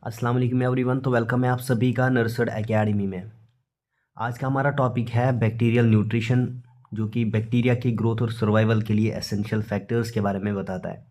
अस्सलाम वालेकुम एवरीवन। तो वेलकम है आप सभी का नर्सर्ड एकेडमी में। आज का हमारा टॉपिक है बैक्टीरियल न्यूट्रिशन, जो कि बैक्टीरिया की ग्रोथ और सर्वाइवल के लिए एसेंशियल फैक्टर्स के बारे में बताता है।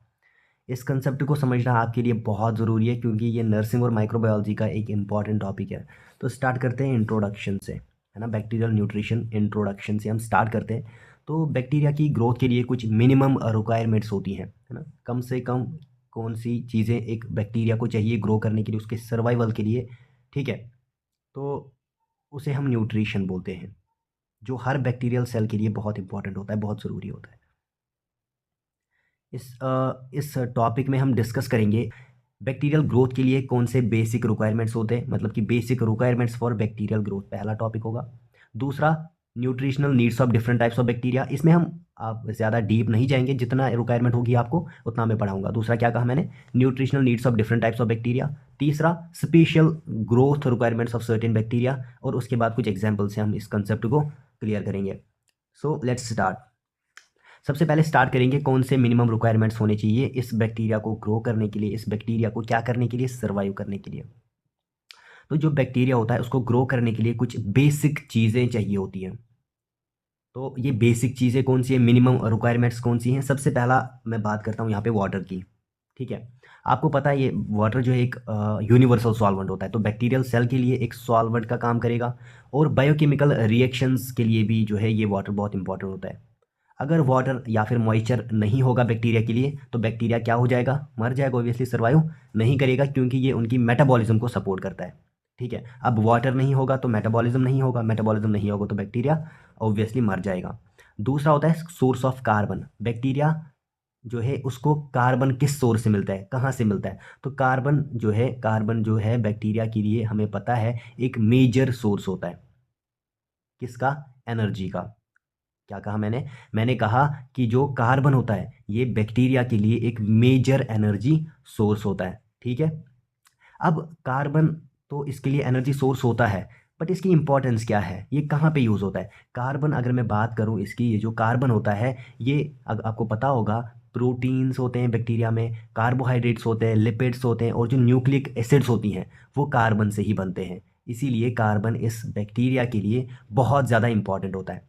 इस कंसेप्ट को समझना आपके लिए बहुत ज़रूरी है क्योंकि ये नर्सिंग और माइक्रोबायोलॉजी का एक इम्पॉर्टेंट टॉपिक है। तो स्टार्ट करते हैं इंट्रोडक्शन से, है ना। बैक्टीरियल न्यूट्रिशन इंट्रोडक्शन से हम स्टार्ट करते हैं। तो बैक्टीरिया की ग्रोथ के लिए कुछ मिनिमम रिक्वायरमेंट्स होती हैं, है ना। कम से कम कौन सी चीज़ें एक बैक्टीरिया को चाहिए ग्रो करने के लिए, उसके सर्वाइवल के लिए, ठीक है। तो उसे हम न्यूट्रिशन बोलते हैं, जो हर बैक्टीरियल सेल के लिए बहुत इंपॉर्टेंट होता है, बहुत ज़रूरी होता है। इस टॉपिक में हम डिस्कस करेंगे बैक्टीरियल ग्रोथ के लिए कौन से बेसिक रिक्वायरमेंट्स होते हैं, मतलब कि basic requirements for bacterial growth पहला टॉपिक होगा। दूसरा, nutritional needs of different types of bacteria. इसमें हम आप ज़्यादा डीप नहीं जाएंगे, जितना रिक्वायरमेंट होगी आपको उतना मैं पढ़ाऊंगा। दूसरा क्या कहा मैंने, nutritional needs of different types of bacteria. तीसरा, special growth requirements of certain bacteria. और उसके बाद कुछ एग्जाम्पल से हम इस कंसेप्ट को क्लियर करेंगे। So let's start. सबसे पहले स्टार्ट करेंगे कौन से मिनिमम रिक्वायरमेंट्स होने चाहिए इस बैक्टीरिया को ग्रो करने के लिए, इस बैक्टीरिया को क्या करने के लिए, सर्वाइव करने के लिए। तो जो बैक्टीरिया होता है उसको ग्रो करने के लिए कुछ बेसिक चीज़ें चाहिए होती हैं। तो ये बेसिक चीज़ें कौन सी है, मिनिमम रिक्वायरमेंट्स कौन सी हैं। सबसे पहला मैं बात करता हूँ यहाँ पे वाटर की, ठीक है। आपको पता है ये वाटर जो है एक यूनिवर्सल सॉल्वेंट होता है, तो बैक्टीरियल सेल के लिए एक सॉल्वेंट का काम करेगा। और बायोकेमिकल रिएक्शंस के लिए भी जो है ये वाटर बहुत इंपॉर्टेंट होता है। अगर वाटर या फिर मॉइस्चर नहीं होगा बैक्टीरिया के लिए तो बैक्टीरिया क्या हो जाएगा, मर जाएगा, ऑब्वियसली सर्वाइव नहीं करेगा, क्योंकि ये उनकी मेटाबॉलिज्म को सपोर्ट करता है, ठीक है। अब वाटर नहीं होगा तो मेटाबॉलिज्म नहीं होगा, मेटाबॉलिज्म नहीं होगा तो बैक्टीरिया ऑब्वियसली मर जाएगा। दूसरा होता है सोर्स ऑफ कार्बन। बैक्टीरिया जो है उसको कार्बन किस सोर्स से मिलता है, कहाँ से मिलता है। तो कार्बन जो है बैक्टीरिया के लिए हमें पता है एक मेजर सोर्स होता है। किसका, एनर्जी का। क्या कहा मैंने कहा कि जो कार्बन होता है ये बैक्टीरिया के लिए एक मेजर एनर्जी सोर्स होता है, ठीक है। अब कार्बन तो इसके लिए एनर्जी सोर्स होता है, बट इसकी इंपॉर्टेंस क्या है, ये कहाँ पे यूज़ होता है। कार्बन अगर मैं बात करूँ इसकी, ये जो कार्बन होता है ये आपको पता होगा प्रोटीन्स होते हैं बैक्टीरिया में, कार्बोहाइड्रेट्स होते हैं, लिपिड्स होते हैं, और जो न्यूक्लिक एसिड्स होती हैं वो कार्बन से ही बनते हैं। इसीलिए कार्बन इस बैक्टीरिया के लिए बहुत ज़्यादा इंपॉर्टेंट होता है।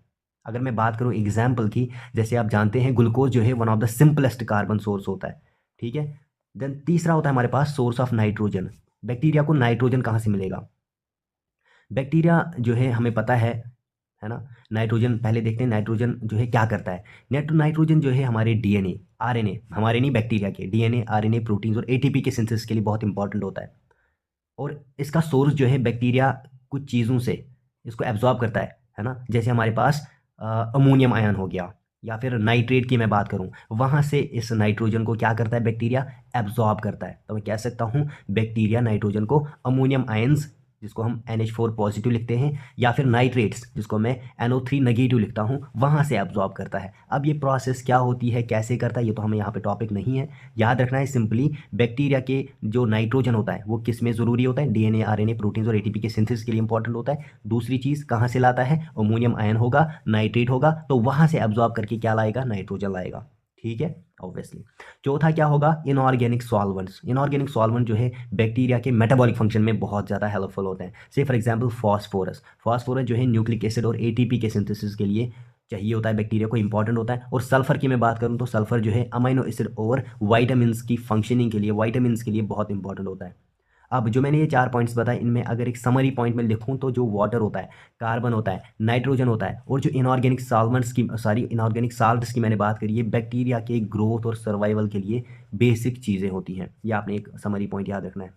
अगर मैं बात करूँ एग्जाम्पल की, जैसे आप जानते हैं ग्लूकोज जो है one of the simplest carbon source होता है, ठीक है। देन तीसरा होता है हमारे पास सोर्स ऑफ नाइट्रोजन। बैक्टीरिया को नाइट्रोजन कहाँ से मिलेगा। बैक्टीरिया जो है हमें पता है ना। नाइट्रोजन पहले देखते हैं, नाइट्रोजन जो है क्या करता है। नाइट्रोजन जो है हमारे डीएनए आरएनए, हमारे नहीं बैक्टीरिया के, डीएनए आरएनए प्रोटीन्स और एटीपी के सिंथेसिस के लिए बहुत इंपॉर्टेंट होता है। और इसका सोर्स जो है बैक्टीरिया कुछ चीज़ों से इसको एब्जॉर्ब करता है ना। जैसे हमारे पास अमोनियम आयन हो गया, या फिर नाइट्रेट की मैं बात करूं, वहाँ से इस नाइट्रोजन को क्या करता है बैक्टीरिया, एब्जॉर्ब करता है। तो मैं कह सकता हूँ बैक्टीरिया नाइट्रोजन को अमोनियम आयंस, जिसको हम NH4 पॉजिटिव लिखते हैं, या फिर नाइट्रेट्स जिसको मैं NO3 नेगेटिव लिखता हूँ, वहाँ से एब्जॉर्ब करता है। अब ये प्रोसेस क्या होती है, कैसे करता है, ये तो हमें यहाँ पे टॉपिक नहीं है। याद रखना है सिंपली, बैक्टीरिया के जो नाइट्रोजन होता है वो किस में ज़रूरी होता है, डीएनए आरएनए प्रोटीन्स और एटीपी के सिंथेसिस के लिए इंपॉर्टेंट होता है। दूसरी चीज़ कहाँ से लाता है, अमोनियम आयन होगा, नाइट्रेट होगा, तो वहाँ से एब्जॉर्ब करके क्या लाएगा, नाइट्रोजन लाएगा, ठीक है, ऑब्वियसली। चौथा क्या होगा, इनऑर्गेनिक सॉल्वेंट्स। इनऑर्गेनिक सॉल्वेंट जो है बैक्टीरिया के मेटाबॉलिक फंक्शन में बहुत ज़्यादा हेल्पफुल होते हैं। से फॉर एग्जांपल फॉस्फोरस। फॉस्फोरस जो है न्यूक्लिक एसिड और एटीपी के सिंथेसिस के लिए चाहिए होता है, बैक्टीरिया को इंपॉर्टेंट होता है। और सल्फर की मैं बात करूँ तो सल्फर जो है अमाइनो एसिड और वाइटामिन्स की फंक्शनिंग के लिए, वाइटामिन्स के लिए बहुत इंपॉर्टेंट होता है। अब जो मैंने ये 4 पॉइंट्स बताए, इनमें अगर एक समरी पॉइंट में लिखूं तो जो वाटर होता है, कार्बन होता है, नाइट्रोजन होता है, और जो इनऑर्गेनिक सॉल्वेंट्स की, सॉरी इनऑर्गेनिक साल्ट्स की मैंने बात करी है, बैक्टीरिया के ग्रोथ और सर्वाइवल के लिए बेसिक चीज़ें होती हैं। ये आपने एक समरी पॉइंट याद रखना है।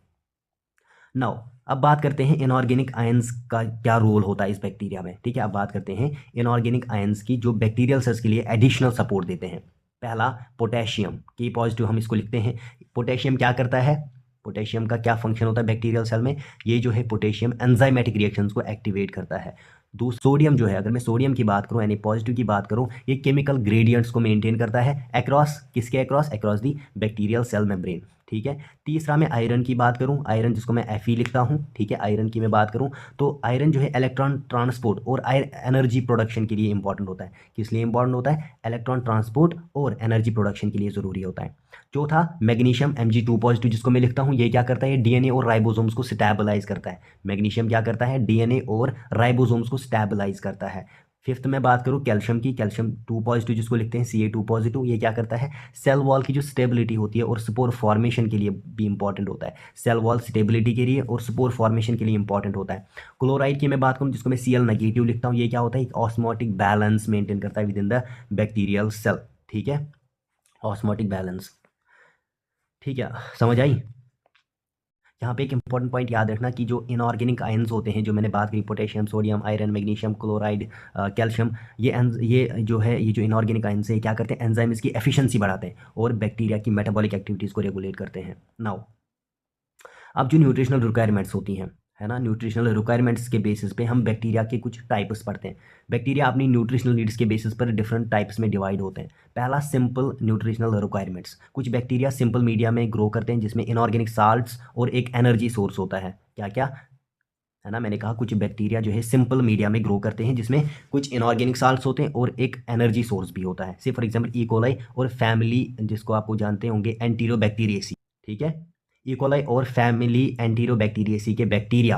नाउ अब बात करते हैं इनऑर्गेनिक आयंस का क्या रोल होता है इस बैक्टीरिया में, ठीक है। अब बात करते हैं इनऑर्गेनिक आयंस की जो बैक्टीरियल सेल्स के लिए एडिशनल सपोर्ट देते हैं। पहला, पोटेशियम, की पॉजिटिव हम इसको लिखते हैं। पोटेशियम क्या करता है, पोटेशियम का क्या फंक्शन होता है बैक्टीरियल सेल में, ये जो है पोटेशियम एंजाइमेटिक रिएक्शंस को एक्टिवेट करता है। सोडियम जो है, अगर मैं सोडियम की बात करूं यानी पॉजिटिव की बात करूं, ये केमिकल ग्रेडियंट्स को मेंटेन करता है अक्रॉस, किसके across, across the bacterial cell membrane, ठीक है। तीसरा मैं आयरन की बात करूं, आयरन जिसको मैं Fe लिखता हूं, ठीक है, आयरन की मैं बात करूं तो आयरन जो है इलेक्ट्रॉन ट्रांसपोर्ट और एनर्जी प्रोडक्शन के लिए इंपॉर्टेंट होता है। किस लिए इंपॉर्टेंट होता है? इलेक्ट्रॉन ट्रांसपोर्ट और एनर्जी प्रोडक्शन के लिए ज़रूरी होता है। चौथा मैग्नीशियम Mg2 पॉजिटिव जिसको मैं लिखता हूं, ये क्या करता है? ये डीएनए और राइबोसोम्स को स्टेबलाइज करता है। मैग्नीशियम क्या करता है? डीएनए और राइबोसोम्स को स्टेबलाइज करता है। फिफ्थ में बात करूँ कैल्शियम की, कैल्शियम 2 पॉजिटिव जिसको लिखते हैं Ca2 पॉजिटिव, ये क्या करता है? सेल वॉल की जो स्टेबिलिटी होती है और स्पोर फॉर्मेशन के लिए भी इंपॉर्टेंट होता है। सेल वॉल स्टेबिलिटी के लिए और स्पोर फॉर्मेशन के लिए इंपॉर्टेंट होता है। क्लोराइड की मैं बात करूँ जिसको मैं Cl नेगेटिव लिखता हूँ, ये क्या होता है? एक ऑस्मोटिक बैलेंस मेंटेन करता है within the bacterial cell, ठीक है, ऑस्मोटिक बैलेंस। ठीक है, समझ आई? यहाँ पे एक इंपॉर्टेंट पॉइंट याद रखना कि जो इनऑर्गेनिक आयंस होते हैं, जो मैंने बात करी, potassium, sodium, iron, magnesium, chloride, calcium, ये जो है, ये जो इनऑर्गेनिक आयंस है, क्या करते हैं? एंजाइम इसकी एफिशिएंसी बढ़ाते हैं और बैक्टीरिया की मेटाबॉलिक एक्टिविटीज़ को रेगुलेट करते हैं। नाउ अब जो न्यूट्रिशनल रिक्वायरमेंट्स होती हैं, है ना, न्यूट्रिशनल रिक्वायरमेंट्स के बेसिस पे हम बैक्टीरिया के कुछ टाइप्स पढ़ते हैं। बैक्टीरिया अपनी न्यूट्रिशनल नीड्स के बेसिस पर डिफरेंट टाइप्स में डिवाइड होते हैं। पहला सिंपल न्यूट्रिशनल रिक्वायरमेंट्स। कुछ बैक्टीरिया सिंपल मीडिया में ग्रो करते हैं जिसमें इनऑर्गेनिक साल्ट्स और एक एनर्जी सोर्स होता है। क्या क्या? है ना, मैंने कहा कुछ बैक्टीरिया जो है सिंपल मीडिया में ग्रो करते हैं जिसमें कुछ इनऑर्गेनिक साल्ट्स होते हैं और एक एनर्जी सोर्स भी होता है। से फॉर एग्जांपल ई कोलाई और फैमिली जिसको आपको जानते होंगे एंटीरोबैक्टीरिएसी, ठीक है, ई कोलाई और फैमिली एंटीरोबैक्टीरिएसी के बैक्टीरिया,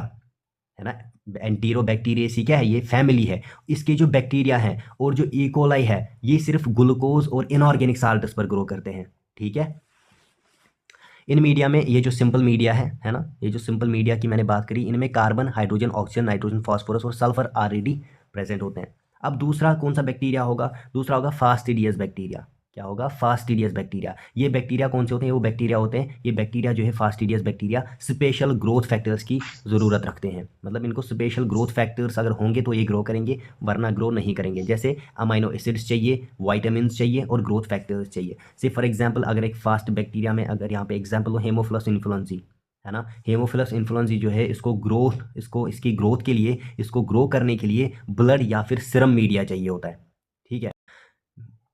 है ना, एंटीरोबैक्टीरिएसी क्या है? ये फैमिली है। इसके जो बैक्टीरिया हैं और जो ई कोलाई है, ये सिर्फ ग्लूकोज और इनऑर्गेनिक साल्ट्स पर ग्रो करते हैं, ठीक है। इन मीडिया में ये जो सिंपल मीडिया है ना, ये जो सिंपल मीडिया की मैंने बात करी, इनमें carbon, hydrogen, oxygen, nitrogen, phosphorus और सल्फर ऑलरेडी प्रेजेंट होते हैं। अब दूसरा कौन सा बैक्टीरिया होगा? दूसरा होगा फास्टिडियस बैक्टीरिया। क्या होगा? Fastidious bacteria. ये बैक्टीरिया कौन से होते हैं? वो बैक्टीरिया होते हैं, ये बैक्टीरिया जो है fastidious bacteria special growth factors की ज़रूरत रखते हैं। मतलब इनको स्पेशल ग्रोथ फैक्टर्स अगर होंगे तो ये ग्रो करेंगे, वरना ग्रो नहीं करेंगे। जैसे अमाइनो एसिड्स चाहिए, वाइटामिन चाहिए और ग्रोथ फैक्टर्स चाहिए। से फॉर एग्जाम्पल अगर एक फास्ट बैक्टीरिया में अगर यहाँ पे एग्जाम्पल हो हेमोफिलस इन्फ्लुएंजी, है ना, हेमोफिलस इन्फ्लुएंजी जो है, इसकी ग्रोथ के लिए, इसको ग्रो करने के लिए ब्लड या फिर सीरम मीडिया चाहिए होता है, ठीक है।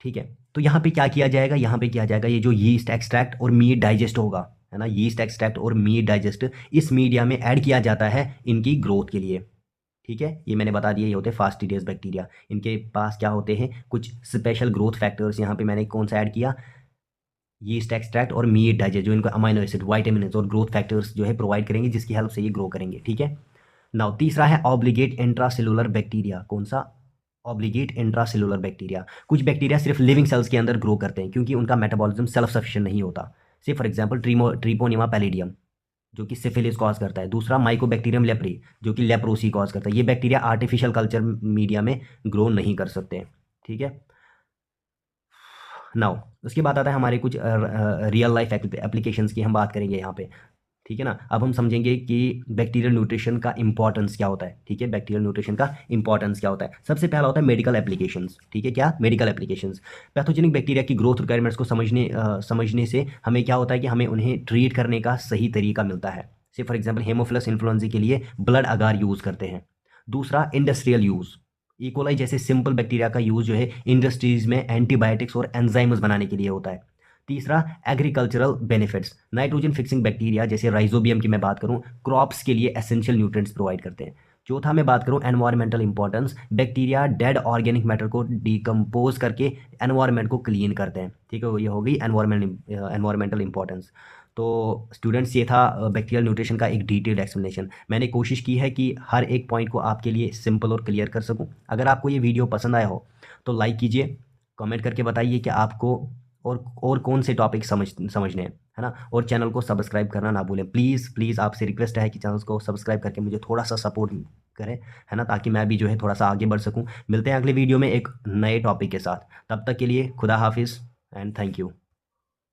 ठीक है, तो यहाँ पे क्या किया जाएगा? यहाँ पे किया जाएगा ये जो यीस्ट एक्सट्रैक्ट और मीट डाइजेस्ट होगा, है ना, यीस्ट एक्सट्रैक्ट और मीट डाइजेस्ट इस मीडिया में ऐड किया जाता है इनकी ग्रोथ के लिए, ठीक है। ये मैंने बता दिया, ये होते हैं फास्टिडियस बैक्टीरिया। इनके पास क्या होते हैं? कुछ स्पेशल ग्रोथ फैक्टर्स। यहाँ पे मैंने कौन सा ऐड किया? यीस्ट एक्सट्रैक्ट और मीट डाइजेस्ट, जो इनको अमाइनो एसिड, वाइटामिन और ग्रोथ फैक्टर्स जो है प्रोवाइड करेंगे, जिसकी हेल्प से ये ग्रो करेंगे, ठीक है। नाउ तीसरा है ऑब्लिगेट इंट्रासेलुलर बैक्टीरिया। कौन सा? Obligate intracellular bacteria. कुछ बैक्टीरिया सिर्फ लिविंग सेल्स के अंदर ग्रो करते हैं क्योंकि उनका मेटाबॉलिज्म सेल्फ सफिशिएंट नहीं होता। से फॉर एग्जांपल ट्रीपोनिमा पैलिडियम जो कि सिफिलिस कॉज करता है। दूसरा माइकोबैक्टीरियम लेप्री जो कि लेप्रोसी कॉज करता है। ये बैक्टीरिया आर्टिफिशियल कल्चर मीडिया में ग्रो नहीं कर सकते, ठीक है। नाउ उसके बाद आता है हमारे कुछ रियल लाइफ एप्लीकेशंस की हम बात करेंगे यहाँ पे, ठीक है ना। अब हम समझेंगे कि बैक्टीरियल न्यूट्रिशन का इंपॉर्टेंस क्या होता है, ठीक है, बैक्टीरियल न्यूट्रिशन का इंपॉर्टेंस क्या होता है। सबसे पहला होता है मेडिकल एप्लीकेशंस, ठीक है, क्या? Medical applications. पैथोजेनिक बैक्टीरिया की ग्रोथ रिक्वायरमेंट्स को समझने से हमें क्या होता है कि हमें उन्हें ट्रीट करने का सही तरीका मिलता है। से फॉर एग्जाम्पल हेमोफिलस इन्फ्लुएंजा के लिए ब्लड अगार यूज़ करते हैं। दूसरा इंडस्ट्रियल यूज़, इकोलाई जैसे सिंपल बैक्टीरिया का यूज़ जो है इंडस्ट्रीज में एंटीबायोटिक्स और एंजाइम्स बनाने के लिए होता है। तीसरा agricultural benefits, nitrogen fixing bacteria जैसे राइजोबियम की मैं बात करूं, क्रॉप्स के लिए एसेंशियल न्यूट्रिएंट्स प्रोवाइड करते हैं। चौथा मैं बात करूं environmental importance, bacteria dead organic matter को डिकम्पोज करके एनवायरमेंट को क्लीन करते हैं, ठीक है, ये हो गई एनवायरमेंटल इंपॉर्टेंस। तो स्टूडेंट्स ये था बैक्टीरियल न्यूट्रिशन का एक डिटेल्ड एक्सप्लेनेशन। मैंने कोशिश की है कि हर एक पॉइंट को आपके लिए सिंपल और क्लियर कर सकूं। अगर आपको ये वीडियो पसंद आया हो तो लाइक कीजिए, कमेंट करके बताइए कि आपको और कौन से टॉपिक समझने हैं, है ना, और चैनल को सब्सक्राइब करना ना भूलें। प्लीज़ प्लीज़ आपसे रिक्वेस्ट है कि चैनल को सब्सक्राइब करके मुझे थोड़ा सा सपोर्ट करें, है ना, ताकि मैं भी जो है थोड़ा सा आगे बढ़ सकूं। मिलते हैं अगले वीडियो में एक नए टॉपिक के साथ। तब तक के लिए खुदा हाफिज़ एंड थैंक यू।